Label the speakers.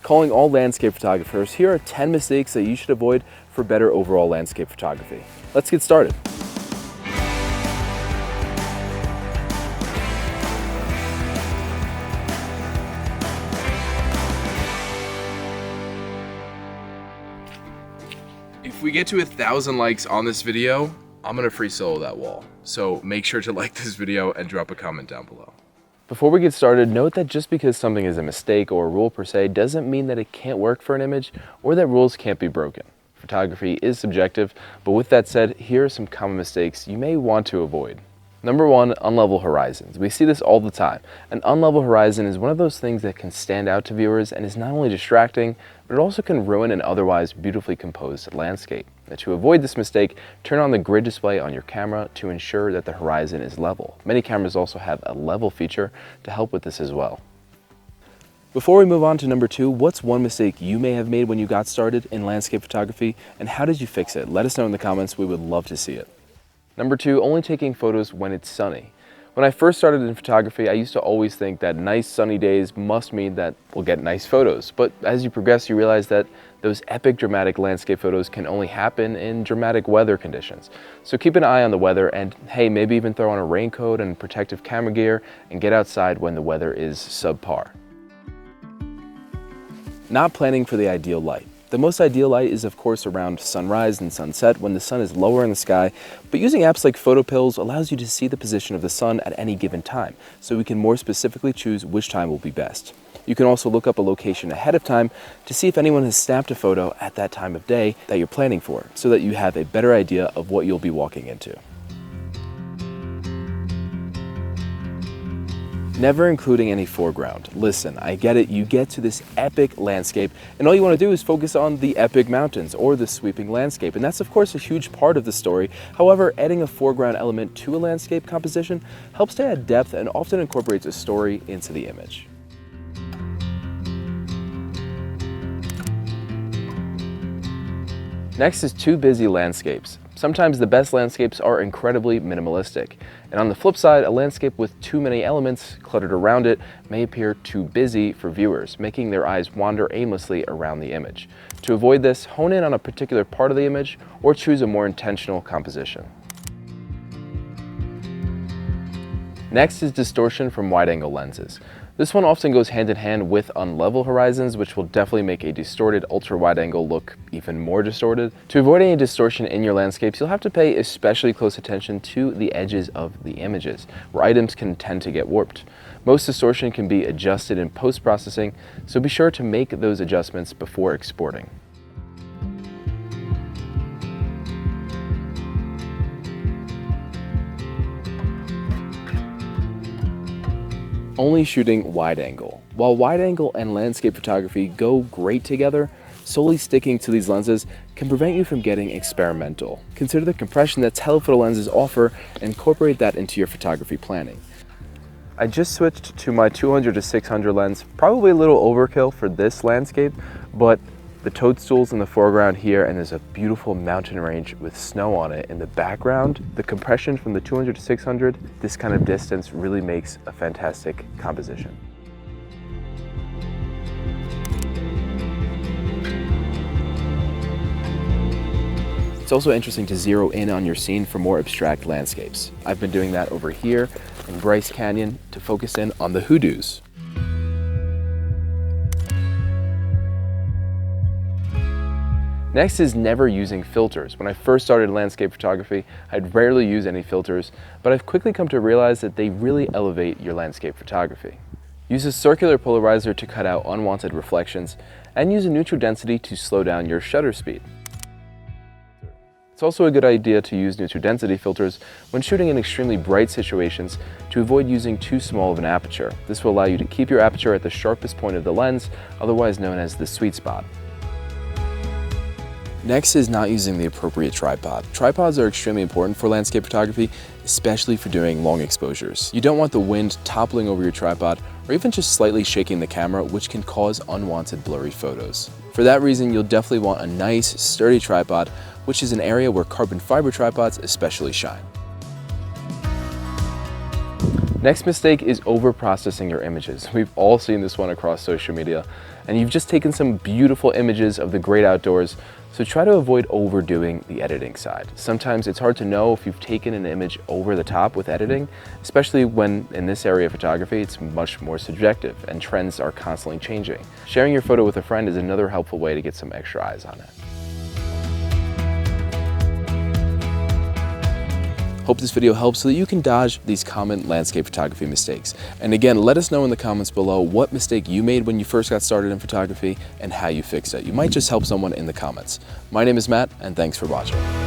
Speaker 1: Calling all landscape photographers, here are 10 mistakes that you should avoid for better overall landscape photography. Let's get started. If we get to 1,000 likes on this video, I'm gonna free solo that wall. So make sure to like this video and drop a comment down below. Before we get started, note that just because something is a mistake or a rule per se doesn't mean that it can't work for an image or that rules can't be broken. Photography is subjective, but with that said, here are some common mistakes you may want to avoid. Number one, unlevel horizons. We see this all the time. An unlevel horizon is one of those things that can stand out to viewers and is not only distracting, but it also can ruin an otherwise beautifully composed landscape. Now, to avoid this mistake, turn on the grid display on your camera to ensure that the horizon is level. Many cameras also have a level feature to help with this as well. Before we move on to number two, what's one mistake you may have made when you got started in landscape photography, and how did you fix it? Let us know in the comments. We would love to see it. Number two, only taking photos when it's sunny. When I first started in photography, I used to always think that nice sunny days must mean that we'll get nice photos. But as you progress, you realize that those epic dramatic landscape photos can only happen in dramatic weather conditions. So keep an eye on the weather and hey, maybe even throw on a raincoat and protective camera gear and get outside when the weather is subpar. Not planning for the ideal light. The most ideal light is of course around sunrise and sunset when the sun is lower in the sky, but using apps like PhotoPills allows you to see the position of the sun at any given time, so we can more specifically choose which time will be best. You can also look up a location ahead of time to see if anyone has snapped a photo at that time of day that you're planning for, so that you have a better idea of what you'll be walking into. Never including any foreground. Listen, I get it, you get to this epic landscape and all you want to do is focus on the epic mountains or the sweeping landscape, and that's of course a huge part of the story. However, adding a foreground element to a landscape composition helps to add depth and often incorporates a story into the image. Next is too busy landscapes. Sometimes the best landscapes are incredibly minimalistic. And on the flip side, a landscape with too many elements cluttered around it may appear too busy for viewers, making their eyes wander aimlessly around the image. To avoid this, hone in on a particular part of the image or choose a more intentional composition. Next is distortion from wide-angle lenses. This one often goes hand in hand with unlevel horizons, which will definitely make a distorted ultra-wide-angle look even more distorted. To avoid any distortion in your landscapes, you'll have to pay especially close attention to the edges of the images, where items can tend to get warped. Most distortion can be adjusted in post-processing, so be sure to make those adjustments before exporting. Only shooting wide angle. While wide angle and landscape photography go great together, solely sticking to these lenses can prevent you from getting experimental. Consider the compression that telephoto lenses offer and incorporate that into your photography planning. I just switched to my 200 to 600 lens, probably a little overkill for this landscape, but the toadstools in the foreground here, and there's a beautiful mountain range with snow on it in the background. The compression from the 200 to 600, this kind of distance really makes a fantastic composition. It's also interesting to zero in on your scene for more abstract landscapes. I've been doing that over here in Bryce Canyon to focus in on the hoodoos. Next is never using filters. When I first started landscape photography, I'd rarely use any filters, but I've quickly come to realize that they really elevate your landscape photography. Use a circular polarizer to cut out unwanted reflections, and use a neutral density to slow down your shutter speed. It's also a good idea to use neutral density filters when shooting in extremely bright situations to avoid using too small of an aperture. This will allow you to keep your aperture at the sharpest point of the lens, otherwise known as the sweet spot. Next is not using the appropriate tripod. Tripods are extremely important for landscape photography, especially for doing long exposures. You don't want the wind toppling over your tripod or even just slightly shaking the camera, which can cause unwanted blurry photos. For that reason, you'll definitely want a nice, sturdy tripod, which is an area where carbon fiber tripods especially shine. Next mistake is over-processing your images. We've all seen this one across social media. and you've just taken some beautiful images of the great outdoors. So try to avoid overdoing the editing side. Sometimes it's hard to know if you've taken an image over the top with editing, especially when in this area of photography, it's much more subjective and trends are constantly changing. Sharing your photo with a friend is another helpful way to get some extra eyes on it. Hope this video helps so that you can dodge these common landscape photography mistakes. And again, let us know in the comments below what mistake you made when you first got started in photography and how you fixed it. You might just help someone in the comments. My name is Matt, and thanks for watching.